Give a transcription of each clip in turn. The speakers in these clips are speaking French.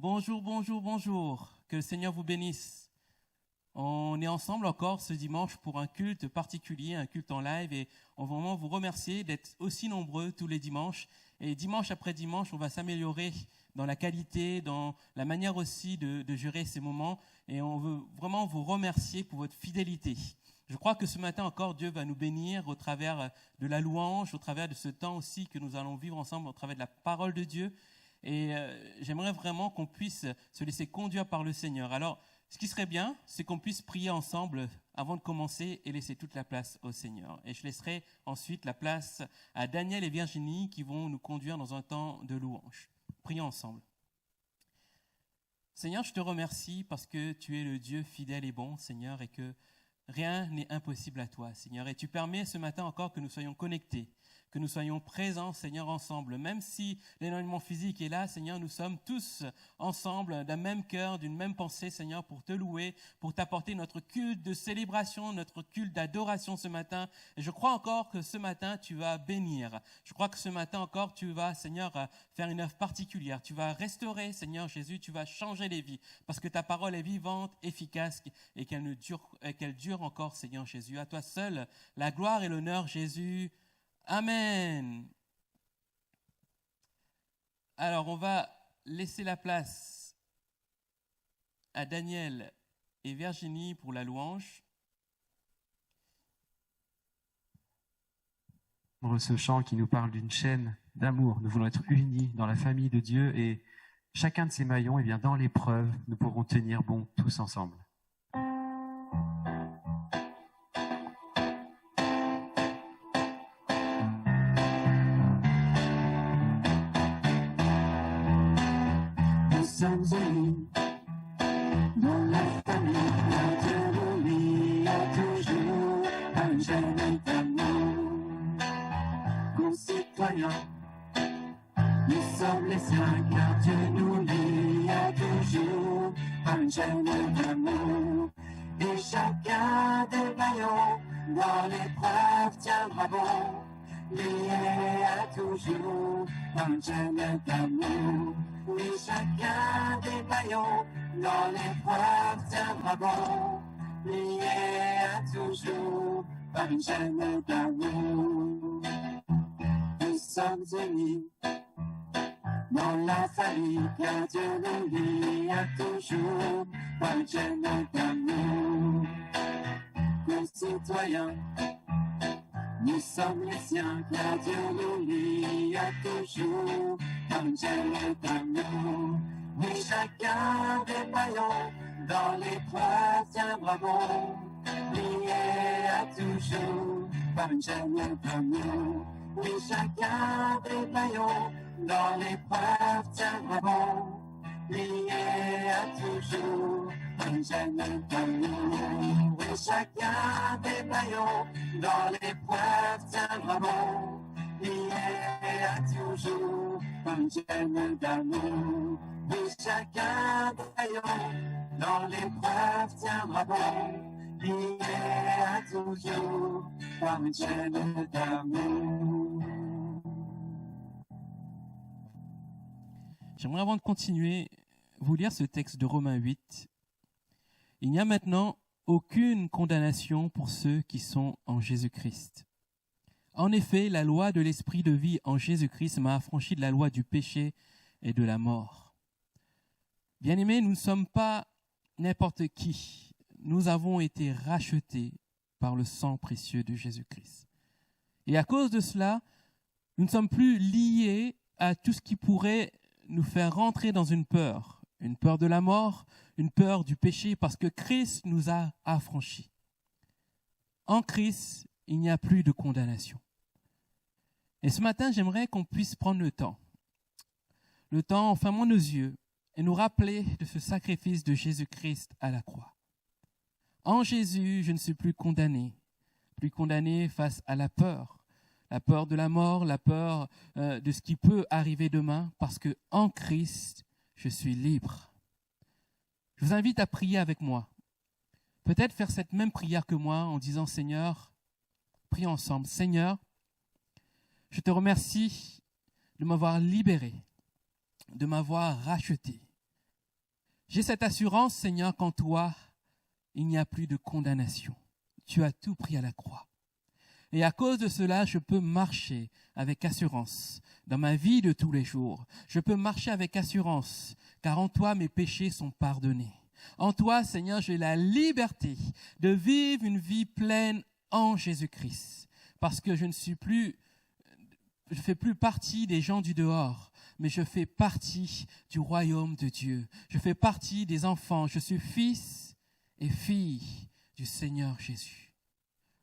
Bonjour, bonjour, bonjour. Que le Seigneur vous bénisse. On est ensemble encore ce dimanche pour un culte particulier, un culte en live, et on va vraiment vous remercier d'être aussi nombreux tous les dimanches. Et dimanche après dimanche, on va s'améliorer dans la qualité, dans la manière aussi de gérer ces moments. Et on veut vraiment vous remercier pour votre fidélité. Je crois que ce matin encore, Dieu va nous bénir au travers de la louange, au travers de ce temps aussi que nous allons vivre ensemble, au travers de la parole de Dieu. Et j'aimerais vraiment qu'on puisse se laisser conduire par le Seigneur. Alors, ce qui serait bien, c'est qu'on puisse prier ensemble avant de commencer et laisser toute la place au Seigneur. Et je laisserai ensuite la place à Daniel et Virginie qui vont nous conduire dans un temps de louange. Prions ensemble. Seigneur, je te remercie parce que tu es le Dieu fidèle et bon, Seigneur, et que rien n'est impossible à toi, Seigneur. Et tu permets ce matin encore que nous soyons connectés, que nous soyons présents, Seigneur, ensemble. Même si l'éloignement physique est là, Seigneur, nous sommes tous ensemble d'un même cœur, d'une même pensée, Seigneur, pour te louer, pour t'apporter notre culte de célébration, notre culte d'adoration ce matin. Et je crois encore que ce matin, tu vas bénir. Je crois que ce matin encore, tu vas, Seigneur, faire une œuvre particulière. Tu vas restaurer, Seigneur Jésus, tu vas changer les vies. Parce que ta parole est vivante, efficace et qu'elle dure encore, Seigneur Jésus. À toi seul, la gloire et l'honneur, Jésus. Amen. Alors, on va laisser la place à Daniel et Virginie pour la louange. Ce chant qui nous parle d'une chaîne d'amour. Nous voulons être unis dans la famille de Dieu et chacun de ces maillons, dans l'épreuve, nous pourrons tenir bon tous ensemble. Nous sommes unis dans la famille de Dieu, nous lie à toujours par une chaîne d'amour. Concitoyens, nous sommes les siens, car Dieu nous lie à toujours par une chaîne d'amour. Et chacun des maillons dans l'épreuve tiendra bon, lié à toujours par une chaîne d'amour. Et chacun des maillons dans l'épreuve tiendra bon, lié à toujours par une chaîne d'amour. Nous sommes unis dans la famille, car Dieu nous lie à toujours par une chaîne d'amour. Concitoyens, nous sommes les siens, car Dieu nous lie à toujours par une chaîne d'amour. Et chacun des maillons dans l'épreuve tiendra bon, lié à toujours par une chaîne d'amour. Et chacun des maillons dans l'épreuve tiendra bon, lié à toujours par une chaîne d'amour. Et chacun des maillons dans l'épreuve tiendra bon, lié à toujours par une chaîne d'amour. Et chacun des maillons dans l'épreuve tiendra bon, lié à toujours par une chaîne d'amour. J'aimerais, avant de continuer, vous lire ce texte de Romains 8. Il n'y a maintenant aucune condamnation pour ceux qui sont en Jésus-Christ. En effet, la loi de l'esprit de vie en Jésus-Christ m'a affranchi de la loi du péché et de la mort. Bien-aimés, nous ne sommes pas n'importe qui. Nous avons été rachetés par le sang précieux de Jésus-Christ. Et à cause de cela, nous ne sommes plus liés à tout ce qui pourrait nous faire rentrer dans une peur de la mort, une peur du péché, parce que Christ nous a affranchis. En Christ, il n'y a plus de condamnation. Et ce matin, j'aimerais qu'on puisse prendre le temps, en fermant nos yeux, et nous rappeler de ce sacrifice de Jésus-Christ à la croix. En Jésus, je ne suis plus condamné face à la peur de la mort, la peur de ce qui peut arriver demain, parce que en Christ, je suis libre. Je vous invite à prier avec moi. Peut-être faire cette même prière que moi en disant « Seigneur », prions ensemble. « Seigneur, je te remercie de m'avoir libéré, de m'avoir racheté. J'ai cette assurance, Seigneur, qu'en toi, il n'y a plus de condamnation. Tu as tout pris à la croix. Et à cause de cela, je peux marcher avec assurance dans ma vie de tous les jours. Je peux marcher avec assurance, car en toi, mes péchés sont pardonnés. En toi, Seigneur, j'ai la liberté de vivre une vie pleine en Jésus-Christ, parce que je ne fais plus partie des gens du dehors, mais je fais partie du royaume de Dieu. Je fais partie des enfants. Je suis fils et fille du Seigneur Jésus.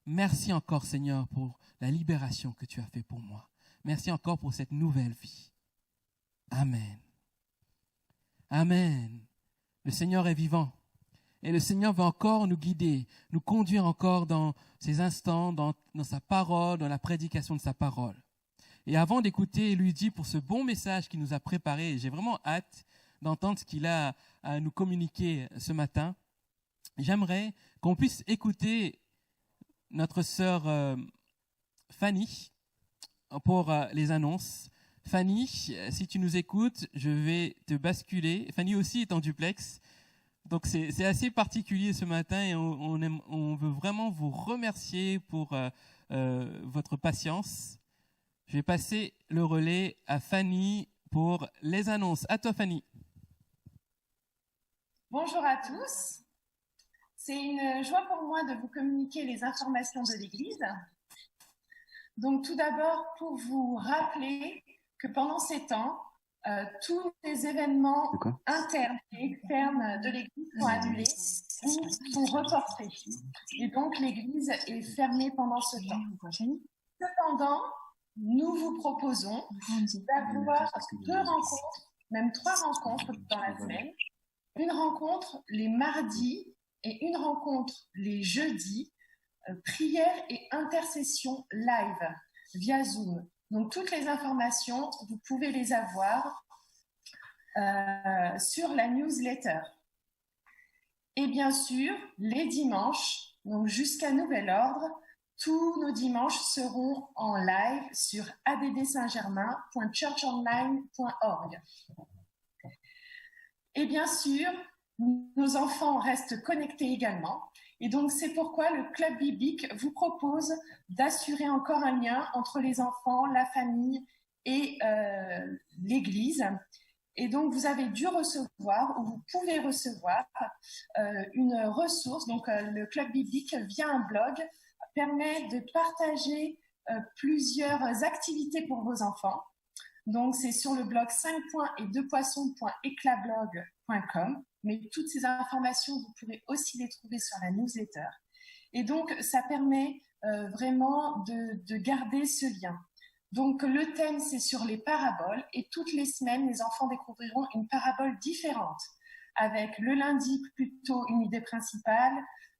Merci encore, Seigneur, pour la libération que tu as fait pour moi. Merci encore pour cette nouvelle vie. Amen. Amen. Le Seigneur est vivant. Et le Seigneur va encore nous guider, nous conduire encore dans ces instants, dans sa parole, dans la prédication de sa parole. Et avant d'écouter Luigi pour ce bon message qu'il nous a préparé, j'ai vraiment hâte d'entendre ce qu'il a à nous communiquer ce matin. J'aimerais qu'on puisse écouter notre sœur Fanny pour les annonces. Fanny, si tu nous écoutes, je vais te basculer. Fanny aussi est en duplex. Donc c'est assez particulier ce matin et on veut vraiment vous remercier pour votre patience. Je vais passer le relais à Fanny pour les annonces. À toi, Fanny. Bonjour à tous. C'est une joie pour moi de vous communiquer les informations de l'Église. Donc tout d'abord, pour vous rappeler que pendant ces temps, tous les événements internes et externes de l'Église sont annulés ou sont reportés. Et donc l'Église est fermée pendant ce temps. Cependant, nous vous proposons d'avoir 2 rencontres, même 3 rencontres dans la semaine. Une rencontre les mardis et une rencontre les jeudis, prière et intercession live via Zoom. Donc toutes les informations, vous pouvez les avoir sur la newsletter. Et bien sûr, les dimanches, donc jusqu'à nouvel ordre, tous nos dimanches seront en live sur addsaintgermain.churchonline.org. Et bien sûr, nos enfants restent connectés également. Et donc, c'est pourquoi le Club biblique vous propose d'assurer encore un lien entre les enfants, la famille et l'Église. Et donc, vous avez dû recevoir, ou vous pouvez recevoir, une ressource. Donc, le Club biblique, via un blog, permet de partager plusieurs activités pour vos enfants. Donc, c'est sur le blog 5.et2poissons.eclablog.com. Mais toutes ces informations, vous pourrez aussi les trouver sur la newsletter. Et donc, ça permet vraiment de garder ce lien. Donc, le thème, c'est sur les paraboles. Et toutes les semaines, les enfants découvriront une parabole différente. Avec le lundi, plutôt une idée principale.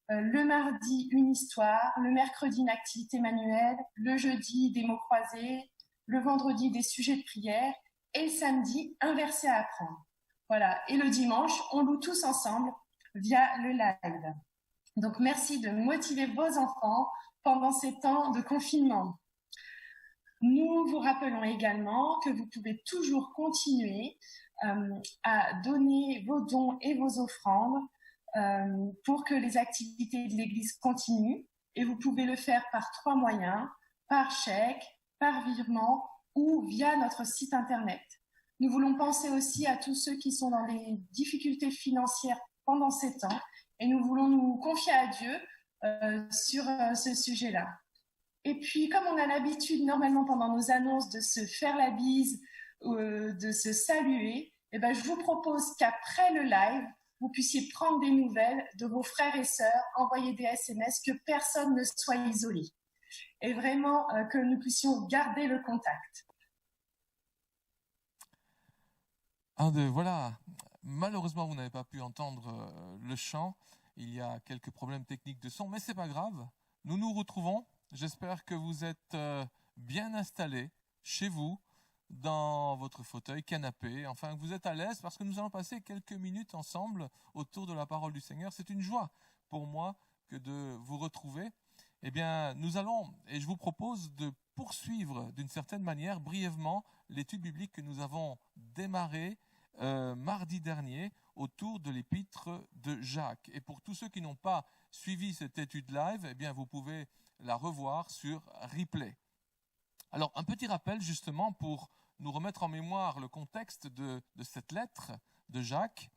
Le mardi, une histoire. Le mercredi, une activité manuelle. Le jeudi, des mots croisés. Le vendredi, des sujets de prière. Et le samedi, un verset à apprendre. Voilà. Et le dimanche, on loue tous ensemble via le live. Donc, merci de motiver vos enfants pendant ces temps de confinement. Nous vous rappelons également que vous pouvez toujours continuer à donner vos dons et vos offrandes pour que les activités de l'Église continuent. Et vous pouvez le faire par 3 moyens, par chèque, par virement ou via notre site Internet. Nous voulons penser aussi à tous ceux qui sont dans des difficultés financières pendant ces temps et nous voulons nous confier à Dieu sur ce sujet-là. Et puis, comme on a l'habitude normalement pendant nos annonces de se faire la bise, de se saluer, eh ben, je vous propose qu'après le live, vous puissiez prendre des nouvelles de vos frères et sœurs, envoyer des SMS, que personne ne soit isolé. Et vraiment que nous puissions garder le contact. Voilà, malheureusement vous n'avez pas pu entendre le chant, il y a quelques problèmes techniques de son, mais c'est pas grave, nous nous retrouvons, j'espère que vous êtes bien installés chez vous, dans votre fauteuil, canapé, enfin que vous êtes à l'aise parce que nous allons passer quelques minutes ensemble autour de la parole du Seigneur. C'est une joie pour moi que de vous retrouver. Eh bien, nous allons, et je vous propose de poursuivre d'une certaine manière, brièvement, l'étude biblique que nous avons démarrée mardi dernier autour de l'épître de Jacques. Et pour tous ceux qui n'ont pas suivi cette étude live, eh bien, vous pouvez la revoir sur replay. Alors, un petit rappel justement pour nous remettre en mémoire le contexte de cette lettre de Jacques.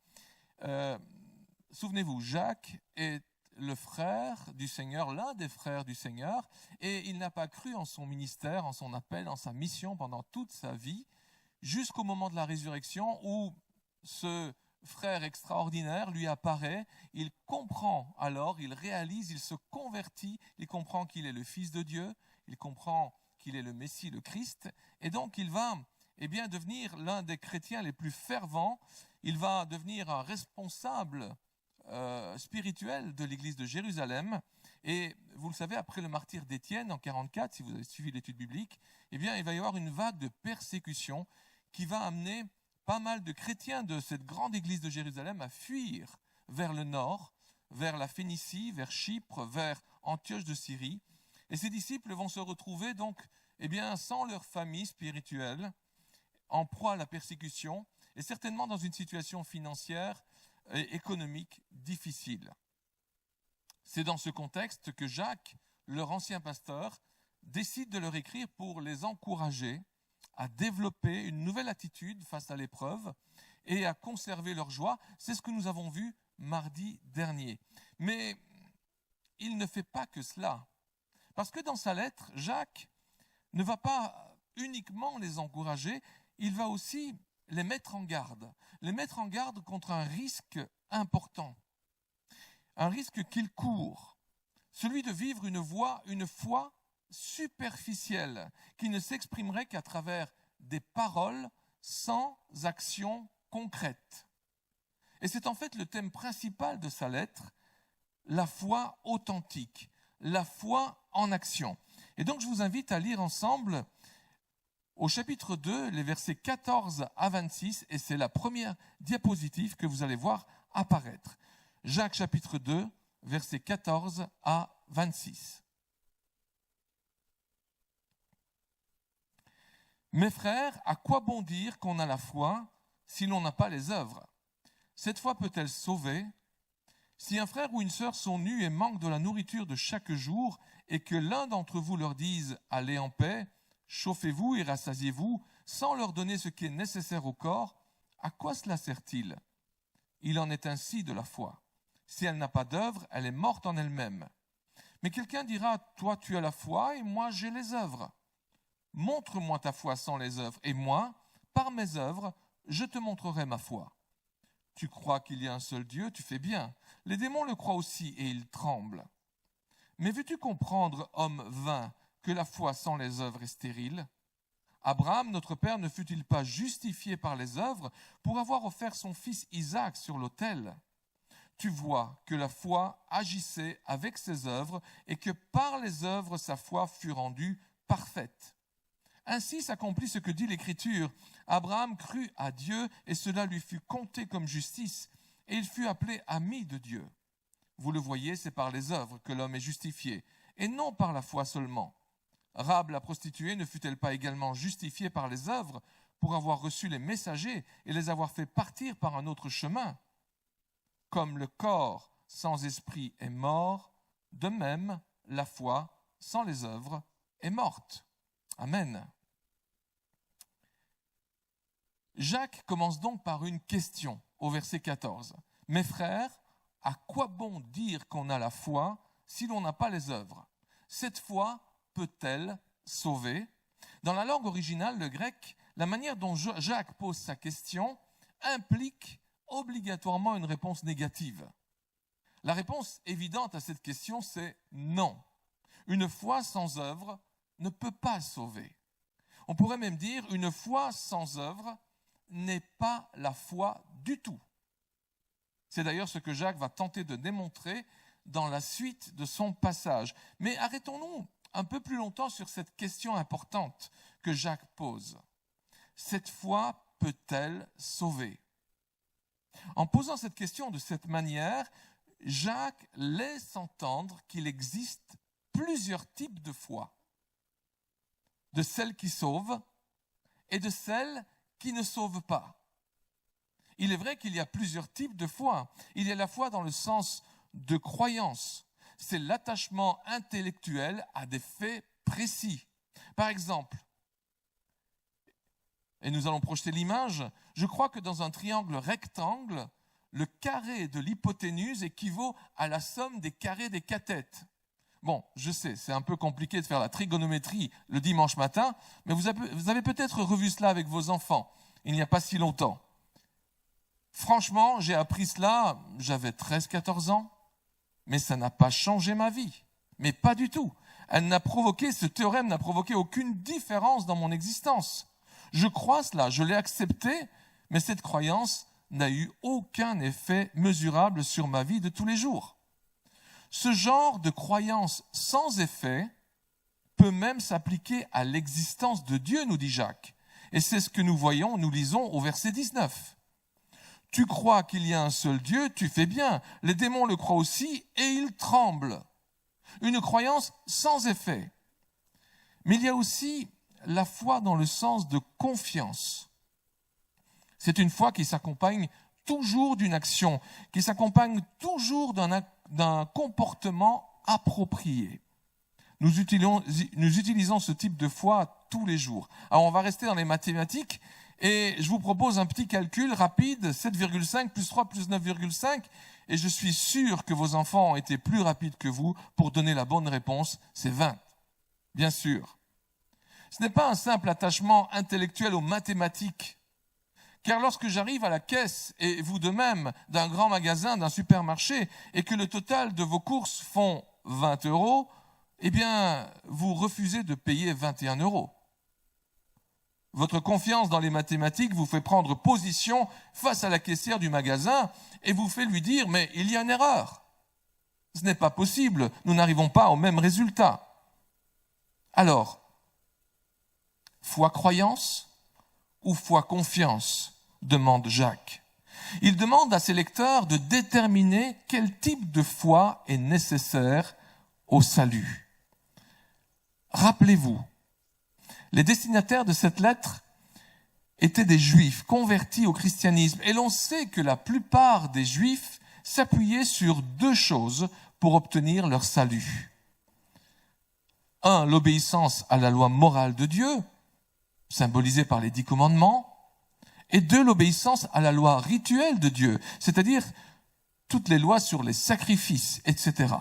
Souvenez-vous, Jacques est le frère du Seigneur, l'un des frères du Seigneur, et il n'a pas cru en son ministère, en son appel, en sa mission pendant toute sa vie, jusqu'au moment de la résurrection où ce frère extraordinaire lui apparaît, il comprend alors, il réalise, il se convertit, il comprend qu'il est le Fils de Dieu, il comprend qu'il est le Messie, le Christ, et donc il va devenir l'un des chrétiens les plus fervents, il va devenir un responsable spirituel de l'église de Jérusalem, et vous le savez, après le martyre d'Étienne en 44, si vous avez suivi l'étude biblique, il va y avoir une vague de persécution qui va amener pas mal de chrétiens de cette grande église de Jérusalem à fuir vers le nord, vers la Phénicie, vers Chypre, vers Antioche de Syrie. Et ces disciples vont se retrouver donc sans leur famille spirituelle, en proie à la persécution, et certainement dans une situation financière et économique difficile. C'est dans ce contexte que Jacques, leur ancien pasteur, décide de leur écrire pour les encourager à développer une nouvelle attitude face à l'épreuve et à conserver leur joie. C'est ce que nous avons vu mardi dernier. Mais il ne fait pas que cela. Parce que dans sa lettre, Jacques ne va pas uniquement les encourager, il va aussi les mettre en garde contre un risque important, un risque qu'ils courent, celui de vivre une foi superficielle qui ne s'exprimerait qu'à travers des paroles sans action concrète. Et c'est en fait le thème principal de sa lettre, la foi authentique, la foi en action. Et donc je vous invite à lire ensemble au chapitre 2, les versets 14 à 26, et c'est la première diapositive que vous allez voir apparaître. Jacques chapitre 2, versets 14 à 26. Mes frères, à quoi bon dire qu'on a la foi si l'on n'a pas les œuvres? Cette foi peut-elle sauver? Si un frère ou une sœur sont nus et manquent de la nourriture de chaque jour, et que l'un d'entre vous leur dise « Allez en paix », chauffez-vous et rassasiez-vous, sans leur donner ce qui est nécessaire au corps, à quoi cela sert-il? Il en est ainsi de la foi. Si elle n'a pas d'œuvre, elle est morte en elle-même. Mais quelqu'un dira, toi tu as la foi et moi j'ai les œuvres. Montre-moi ta foi sans les œuvres, et moi, par mes œuvres, je te montrerai ma foi. Tu crois qu'il y a un seul Dieu, tu fais bien. Les démons le croient aussi et ils tremblent. Mais veux-tu comprendre, homme vain, que la foi sans les œuvres est stérile? Abraham, notre père, ne fut-il pas justifié par les œuvres pour avoir offert son fils Isaac sur l'autel? Tu vois que la foi agissait avec ses œuvres et que par les œuvres sa foi fut rendue parfaite. Ainsi s'accomplit ce que dit l'Écriture. Abraham crut à Dieu et cela lui fut compté comme justice et il fut appelé ami de Dieu. Vous le voyez, c'est par les œuvres que l'homme est justifié et non par la foi seulement. Rahab la prostituée ne fut-elle pas également justifiée par les œuvres pour avoir reçu les messagers et les avoir fait partir par un autre chemin? Comme le corps sans esprit est mort, de même la foi sans les œuvres est morte. Amen. Jacques commence donc par une question au verset 14. Mes frères, à quoi bon dire qu'on a la foi si l'on n'a pas les œuvres? Cette foi peut-elle sauver? Dans la langue originale, le grec, la manière dont Jacques pose sa question implique obligatoirement une réponse négative. La réponse évidente à cette question, c'est non. Une foi sans œuvre ne peut pas sauver. On pourrait même dire une foi sans œuvre n'est pas la foi du tout. C'est d'ailleurs ce que Jacques va tenter de démontrer dans la suite de son passage. Mais arrêtons-nous un peu plus longtemps sur cette question importante que Jacques pose. Cette foi peut-elle sauver? En posant cette question de cette manière, Jacques laisse entendre qu'il existe plusieurs types de foi. De celles qui sauvent et de celles qui ne sauvent pas. Il est vrai qu'il y a plusieurs types de foi. Il y a la foi dans le sens de croyance. C'est l'attachement intellectuel à des faits précis. Par exemple, et nous allons projeter l'image, je crois que dans un triangle rectangle, le carré de l'hypoténuse équivaut à la somme des carrés des cathètes. Bon, je sais, c'est un peu compliqué de faire la trigonométrie le dimanche matin, mais vous avez peut-être revu cela avec vos enfants, il n'y a pas si longtemps. Franchement, j'ai appris cela, j'avais 13-14 ans, mais ça n'a pas changé ma vie. Mais pas du tout. Ce théorème n'a provoqué aucune différence dans mon existence. Je crois cela, je l'ai accepté, mais cette croyance n'a eu aucun effet mesurable sur ma vie de tous les jours. Ce genre de croyance sans effet peut même s'appliquer à l'existence de Dieu, nous dit Jacques. Et c'est ce que nous lisons au verset 19. Tu crois qu'il y a un seul Dieu, tu fais bien. Les démons le croient aussi et ils tremblent. Une croyance sans effet. Mais il y a aussi la foi dans le sens de confiance. C'est une foi qui s'accompagne toujours d'une action, qui s'accompagne toujours d'un comportement approprié. Nous utilisons ce type de foi tous les jours. Alors on va rester dans les mathématiques et je vous propose un petit calcul rapide, 7,5 plus 3 plus 9,5, et je suis sûr que vos enfants ont été plus rapides que vous pour donner la bonne réponse, c'est 20. Bien sûr. Ce n'est pas un simple attachement intellectuel aux mathématiques, car lorsque j'arrive à la caisse, et vous de même, d'un grand magasin, d'un supermarché, et que le total de vos courses font 20 €, eh bien, vous refusez de payer 21 €. Votre confiance dans les mathématiques vous fait prendre position face à la caissière du magasin et vous fait lui dire « mais il y a une erreur. Ce n'est pas possible, nous n'arrivons pas au même résultat. » Alors, foi-croyance ou foi-confiance, demande Jacques. Il demande à ses lecteurs de déterminer quel type de foi est nécessaire au salut. Rappelez-vous, les destinataires de cette lettre étaient des Juifs convertis au christianisme. Et l'on sait que la plupart des Juifs s'appuyaient sur deux choses pour obtenir leur salut. 1, l'obéissance à la loi morale de Dieu, symbolisée par les 10 commandements. Et 2, l'obéissance à la loi rituelle de Dieu, c'est-à-dire toutes les lois sur les sacrifices, etc.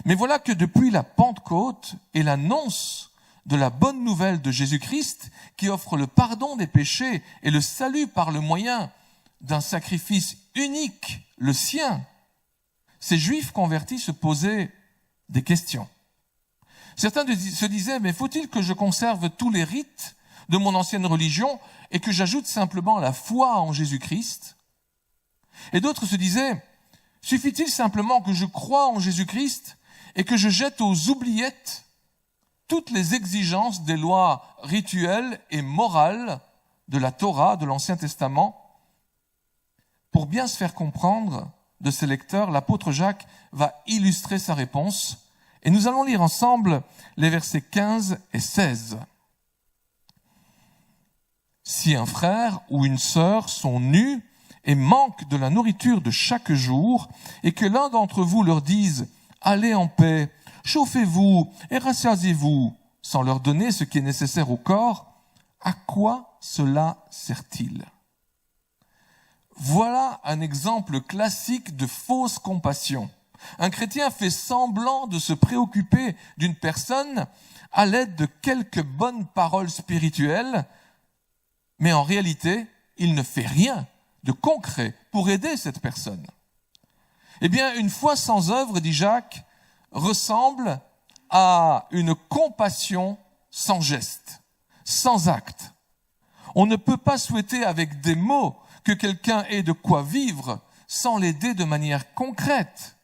Mais voilà que depuis la Pentecôte et l'annonce de la bonne nouvelle de Jésus-Christ, qui offre le pardon des péchés et le salut par le moyen d'un sacrifice unique, le sien, ces Juifs convertis se posaient des questions. Certains se disaient, mais faut-il que je conserve tous les rites de mon ancienne religion et que j'ajoute simplement la foi en Jésus-Christ? Et d'autres se disaient, suffit-il simplement que je croie en Jésus-Christ et que je jette aux oubliettes toutes les exigences des lois rituelles et morales de la Torah, de l'Ancien Testament? Pour bien se faire comprendre de ses lecteurs, l'apôtre Jacques va illustrer sa réponse et nous allons lire ensemble les versets 15 et 16. Si un frère ou une sœur sont nus et manquent de la nourriture de chaque jour et que l'un d'entre vous leur dise « Allez en paix », chauffez-vous et rassasiez-vous, sans leur donner ce qui est nécessaire au corps, à quoi cela sert-il? Voilà un exemple classique de fausse compassion. Un chrétien fait semblant de se préoccuper d'une personne à l'aide de quelques bonnes paroles spirituelles, mais en réalité, il ne fait rien de concret pour aider cette personne. Eh bien, une foi sans œuvre, dit Jacques, ressemble à une compassion sans geste, sans acte. On ne peut pas souhaiter avec des mots que quelqu'un ait de quoi vivre sans l'aider de manière concrète.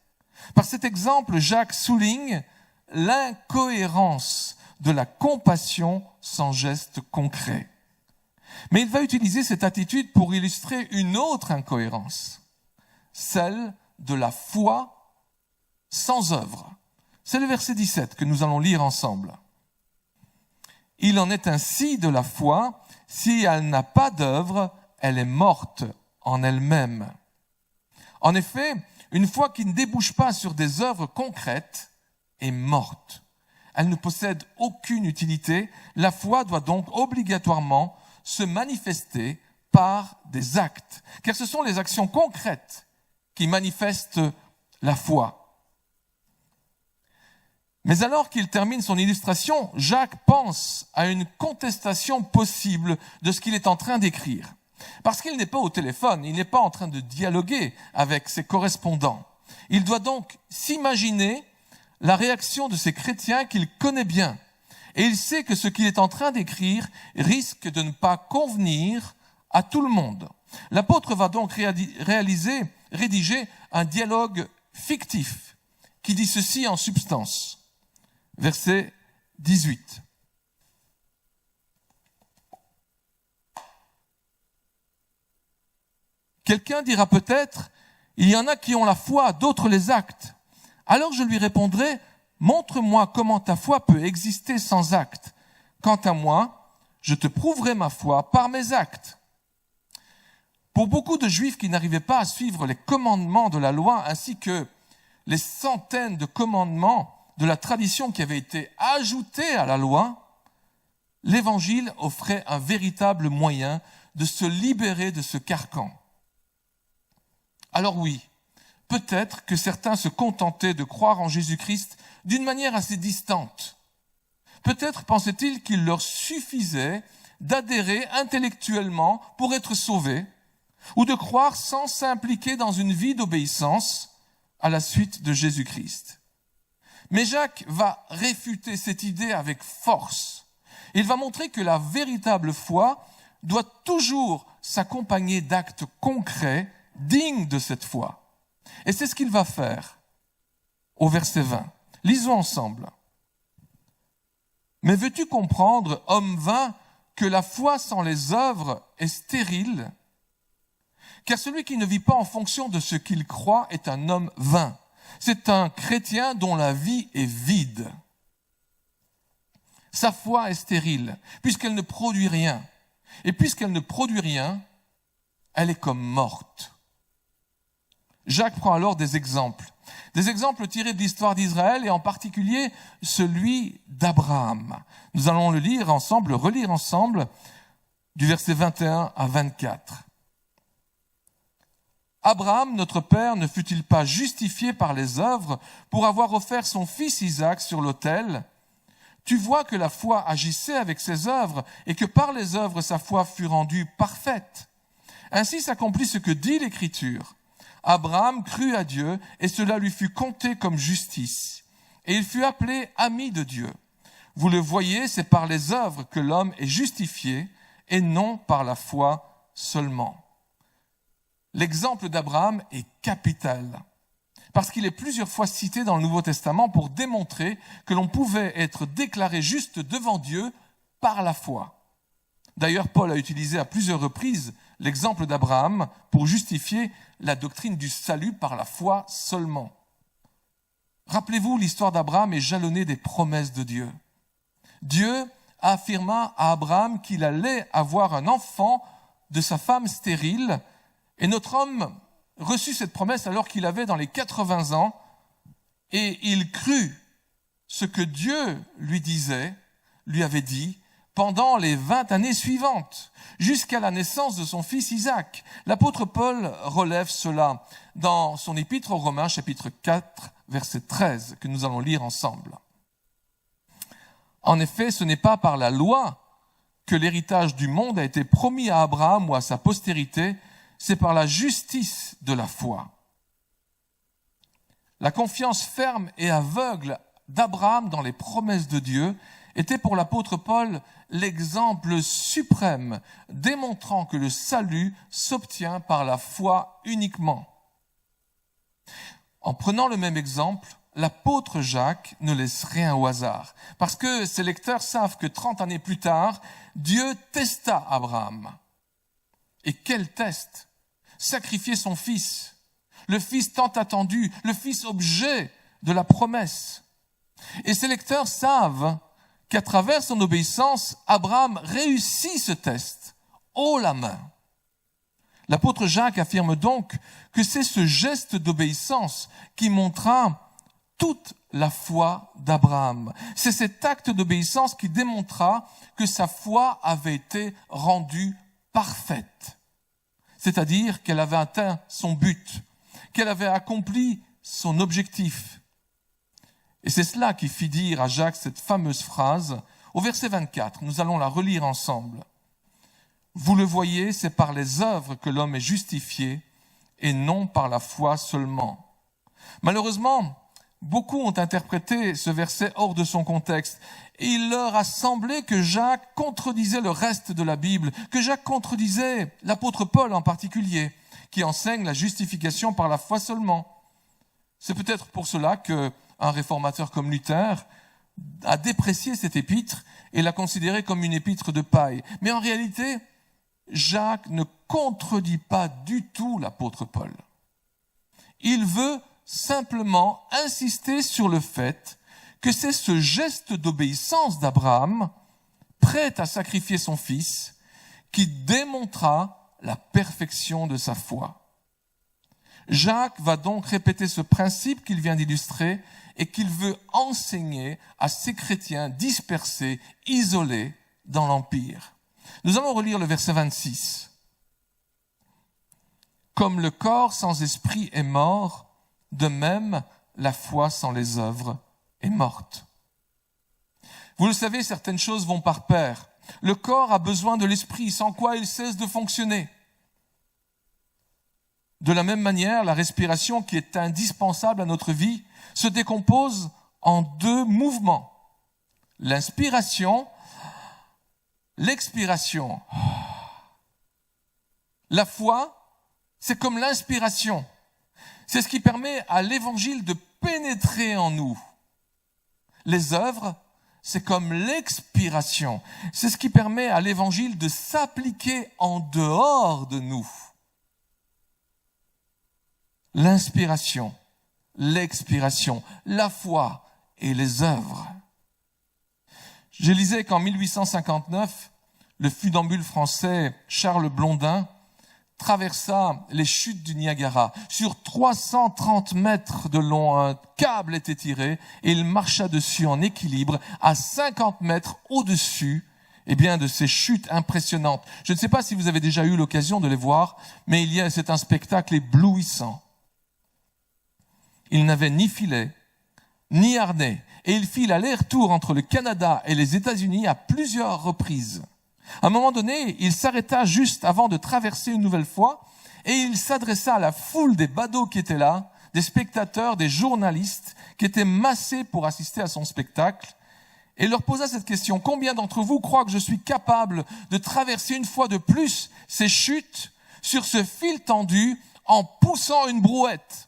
Par cet exemple, Jacques souligne l'incohérence de la compassion sans geste concret. Mais il va utiliser cette attitude pour illustrer une autre incohérence, celle de la foi sans œuvre. C'est le verset 17 que nous allons lire ensemble. Il en est ainsi de la foi, si elle n'a pas d'œuvre, elle est morte en elle-même. En effet, une foi qui ne débouche pas sur des œuvres concrètes est morte. Elle ne possède aucune utilité. La foi doit donc obligatoirement se manifester par des actes, car ce sont les actions concrètes qui manifestent la foi. Mais alors qu'il termine son illustration, Jacques pense à une contestation possible de ce qu'il est en train d'écrire. Parce qu'il n'est pas au téléphone, il n'est pas en train de dialoguer avec ses correspondants. Il doit donc s'imaginer la réaction de ces chrétiens qu'il connaît bien. Et il sait que ce qu'il est en train d'écrire risque de ne pas convenir à tout le monde. L'apôtre va donc rédiger un dialogue fictif qui dit ceci en substance. Verset 18. Quelqu'un dira peut-être, il y en a qui ont la foi, d'autres les actes. Alors je lui répondrai, montre-moi comment ta foi peut exister sans actes. Quant à moi, je te prouverai ma foi par mes actes. Pour beaucoup de Juifs qui n'arrivaient pas à suivre les commandements de la loi, ainsi que les centaines de commandements de la tradition qui avaient été ajoutés à la loi, l'Évangile offrait un véritable moyen de se libérer de ce carcan. Alors oui, peut-être que certains se contentaient de croire en Jésus-Christ d'une manière assez distante. Peut-être pensaient-ils qu'il leur suffisait d'adhérer intellectuellement pour être sauvés, ou de croire sans s'impliquer dans une vie d'obéissance à la suite de Jésus-Christ. Mais Jacques va réfuter cette idée avec force. Il va montrer que la véritable foi doit toujours s'accompagner d'actes concrets dignes de cette foi. Et c'est ce qu'il va faire au verset 20. Lisons ensemble. « Mais veux-tu comprendre, homme vain, que la foi sans les œuvres est stérile ? Car celui qui ne vit pas en fonction de ce qu'il croit est un homme vain. C'est un chrétien dont la vie est vide. Sa foi est stérile, puisqu'elle ne produit rien. Et puisqu'elle ne produit rien, elle est comme morte. » Jacques prend alors des exemples tirés de l'histoire d'Israël et en particulier celui d'Abraham. Nous allons le relire ensemble du verset 21 à 24. Abraham, notre père, ne fut-il pas justifié par les œuvres pour avoir offert son fils Isaac sur l'autel ? Tu vois que la foi agissait avec ses œuvres et que par les œuvres sa foi fut rendue parfaite. Ainsi s'accomplit ce que dit l'Écriture. Abraham crut à Dieu et cela lui fut compté comme justice. Et il fut appelé ami de Dieu. Vous le voyez, c'est par les œuvres que l'homme est justifié et non par la foi seulement. L'exemple d'Abraham est capital parce qu'il est plusieurs fois cité dans le Nouveau Testament pour démontrer que l'on pouvait être déclaré juste devant Dieu par la foi. D'ailleurs, Paul a utilisé à plusieurs reprises l'exemple d'Abraham pour justifier la doctrine du salut par la foi seulement. Rappelez-vous, l'histoire d'Abraham est jalonnée des promesses de Dieu. Dieu affirma à Abraham qu'il allait avoir un enfant de sa femme stérile, et notre homme reçut cette promesse alors qu'il avait dans les 80 ans, et il crut ce que Dieu lui avait dit, pendant les 20 années suivantes, jusqu'à la naissance de son fils Isaac. L'apôtre Paul relève cela dans son épître aux Romains, chapitre 4, verset 13, que nous allons lire ensemble. En effet, ce n'est pas par la loi que l'héritage du monde a été promis à Abraham ou à sa postérité, c'est par la justice de la foi. La confiance ferme et aveugle d'Abraham dans les promesses de Dieu était pour l'apôtre Paul l'exemple suprême démontrant que le salut s'obtient par la foi uniquement. En prenant le même exemple, l'apôtre Jacques ne laisse rien au hasard, parce que ses lecteurs savent que 30 années plus tard, Dieu testa Abraham. Et quel test! Sacrifier son fils, le fils tant attendu, le fils objet de la promesse. Et ses lecteurs savent qu'à travers son obéissance, Abraham réussit ce test haut la main. L'apôtre Jacques affirme donc que c'est ce geste d'obéissance qui montra toute la foi d'Abraham. C'est cet acte d'obéissance qui démontra que sa foi avait été rendue parfaite. C'est-à-dire qu'elle avait atteint son but, qu'elle avait accompli son objectif. Et c'est cela qui fit dire à Jacques cette fameuse phrase au verset 24. Nous allons la relire ensemble. Vous le voyez, c'est par les œuvres que l'homme est justifié et non par la foi seulement. Malheureusement, beaucoup ont interprété ce verset hors de son contexte. Et il leur a semblé que Jacques contredisait le reste de la Bible, que Jacques contredisait l'apôtre Paul en particulier, qui enseigne la justification par la foi seulement. C'est peut-être pour cela qu'un réformateur comme Luther a déprécié cette épître et l'a considérée comme une épître de paille. Mais en réalité, Jacques ne contredit pas du tout l'apôtre Paul. Il veut simplement insister sur le fait que c'est ce geste d'obéissance d'Abraham, prêt à sacrifier son fils, qui démontra la perfection de sa foi. Jacques va donc répéter ce principe qu'il vient d'illustrer et qu'il veut enseigner à ces chrétiens dispersés, isolés dans l'Empire. Nous allons relire le verset 26. Comme le corps sans esprit est mort, de même la foi sans les œuvres est morte. Vous le savez, certaines choses vont par pair. Le corps a besoin de l'esprit, sans quoi il cesse de fonctionner. De la même manière, la respiration, qui est indispensable à notre vie, se décompose en deux mouvements. L'inspiration, l'expiration. La foi, c'est comme l'inspiration. C'est ce qui permet à l'évangile de pénétrer en nous. Les œuvres, c'est comme l'expiration. C'est ce qui permet à l'évangile de s'appliquer en dehors de nous. L'inspiration, l'expiration, la foi et les œuvres. Je lisais qu'en 1859, le funambule français Charles Blondin traversa les chutes du Niagara. Sur 330 mètres de long, un câble était tiré et il marcha dessus en équilibre à 50 mètres au-dessus de ces chutes impressionnantes. Je ne sais pas si vous avez déjà eu l'occasion de les voir, mais c'est un spectacle éblouissant. Il n'avait ni filet, ni harnais, et il fit l'aller-retour entre le Canada et les États-Unis à plusieurs reprises. À un moment donné, il s'arrêta juste avant de traverser une nouvelle fois, et il s'adressa à la foule des badauds qui étaient là, des spectateurs, des journalistes, qui étaient massés pour assister à son spectacle, et il leur posa cette question: combien d'entre vous croient que je suis capable de traverser une fois de plus ces chutes sur ce fil tendu en poussant une brouette?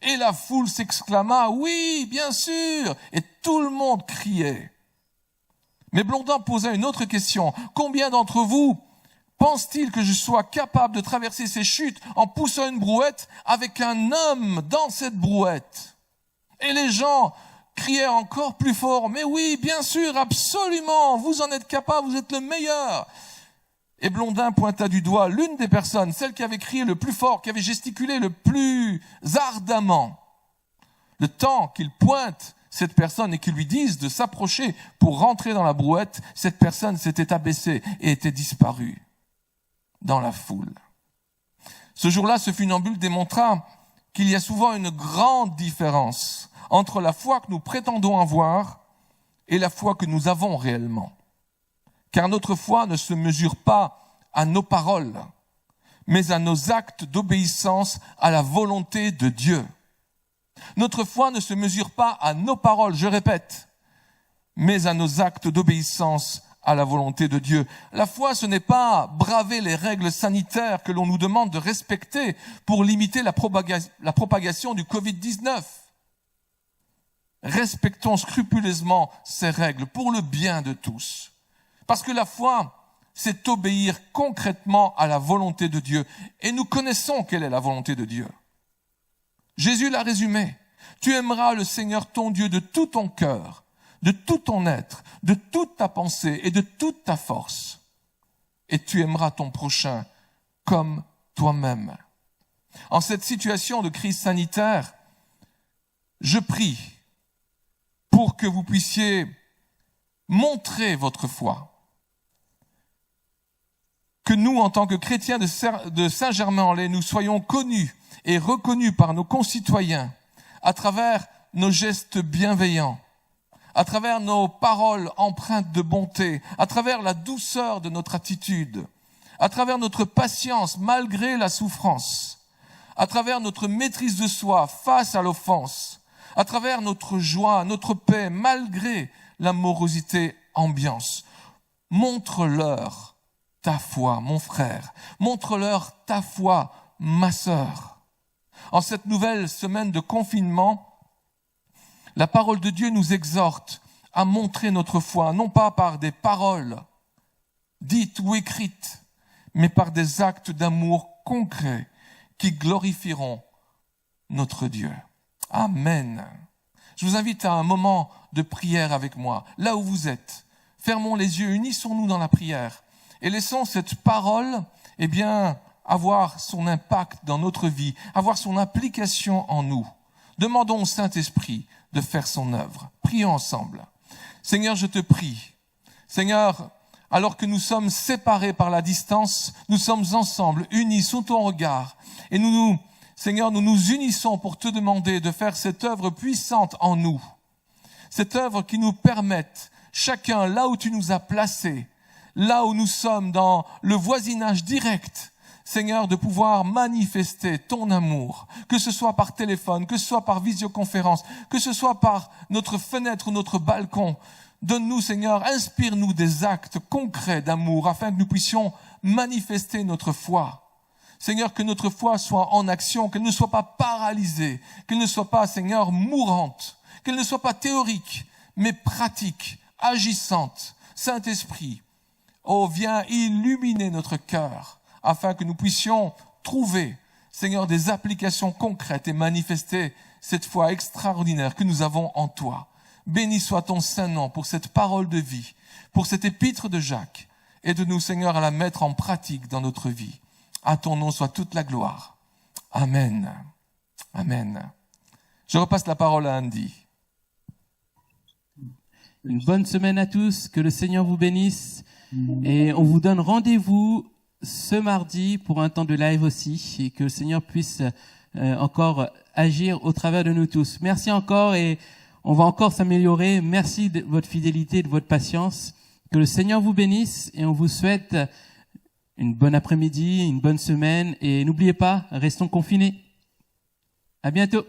Et la foule s'exclama: oui, bien sûr! Et tout le monde criait. Mais Blondin posa une autre question: combien d'entre vous pensent-ils que je sois capable de traverser ces chutes en poussant une brouette avec un homme dans cette brouette? Et les gens criaient encore plus fort: mais oui, bien sûr, absolument, vous en êtes capable, vous êtes le meilleur. Et Blondin pointa du doigt l'une des personnes, celle qui avait crié le plus fort, qui avait gesticulé le plus ardemment. Le temps qu'il pointe cette personne et qu'il lui dise de s'approcher pour rentrer dans la brouette, cette personne s'était abaissée et était disparue dans la foule. Ce jour-là, ce funambule démontra qu'il y a souvent une grande différence entre la foi que nous prétendons avoir et la foi que nous avons réellement. Car notre foi ne se mesure pas à nos paroles, mais à nos actes d'obéissance à la volonté de Dieu. Notre foi ne se mesure pas à nos paroles, je répète, mais à nos actes d'obéissance à la volonté de Dieu. La foi, ce n'est pas braver les règles sanitaires que l'on nous demande de respecter pour limiter la propagation du Covid-19. Respectons scrupuleusement ces règles pour le bien de tous. Parce que la foi, c'est obéir concrètement à la volonté de Dieu. Et nous connaissons quelle est la volonté de Dieu. Jésus l'a résumé. Tu aimeras le Seigneur ton Dieu de tout ton cœur, de tout ton être, de toute ta pensée et de toute ta force. Et tu aimeras ton prochain comme toi-même. En cette situation de crise sanitaire, je prie pour que vous puissiez montrer votre foi. Que nous, en tant que chrétiens de Saint-Germain-en-Laye, nous soyons connus et reconnus par nos concitoyens à travers nos gestes bienveillants, à travers nos paroles empreintes de bonté, à travers la douceur de notre attitude, à travers notre patience malgré la souffrance, à travers notre maîtrise de soi face à l'offense, à travers notre joie, notre paix malgré la morosité ambiance. Montre-leur ta foi, mon frère. Montre-leur ta foi, ma sœur. En cette nouvelle semaine de confinement, la parole de Dieu nous exhorte à montrer notre foi, non pas par des paroles dites ou écrites, mais par des actes d'amour concrets qui glorifieront notre Dieu. Amen. Je vous invite à un moment de prière avec moi, là où vous êtes. Fermons les yeux, unissons-nous dans la prière et laissons cette parole, avoir son impact dans notre vie, avoir son application en nous. Demandons au Saint-Esprit de faire son œuvre. Prions ensemble. Seigneur, je te prie. Seigneur, alors que nous sommes séparés par la distance, nous sommes ensemble, unis sous ton regard. Et Seigneur, nous nous unissons pour te demander de faire cette œuvre puissante en nous. Cette œuvre qui nous permette, chacun là où tu nous as placés, là où nous sommes dans le voisinage direct, Seigneur, de pouvoir manifester ton amour, que ce soit par téléphone, que ce soit par visioconférence, que ce soit par notre fenêtre ou notre balcon. Donne-nous, Seigneur, inspire-nous des actes concrets d'amour afin que nous puissions manifester notre foi. Seigneur, que notre foi soit en action, qu'elle ne soit pas paralysée, qu'elle ne soit pas, Seigneur, mourante, qu'elle ne soit pas théorique, mais pratique, agissante. Saint-Esprit, viens illuminer notre cœur afin que nous puissions trouver, Seigneur, des applications concrètes et manifester cette foi extraordinaire que nous avons en toi. Béni soit ton saint nom pour cette parole de vie, pour cette épître de Jacques. Aide-nous, Seigneur, à la mettre en pratique dans notre vie. À ton nom soit toute la gloire. Amen. Amen. Je repasse la parole à Andy. Une bonne semaine à tous, que le Seigneur vous bénisse. Et on vous donne rendez-vous ce mardi pour un temps de live aussi, et que le Seigneur puisse encore agir au travers de nous tous. Merci encore et on va encore s'améliorer. Merci de votre fidélité et de votre patience. Que le Seigneur vous bénisse et on vous souhaite une bonne après-midi, une bonne semaine et n'oubliez pas, restons confinés. À bientôt.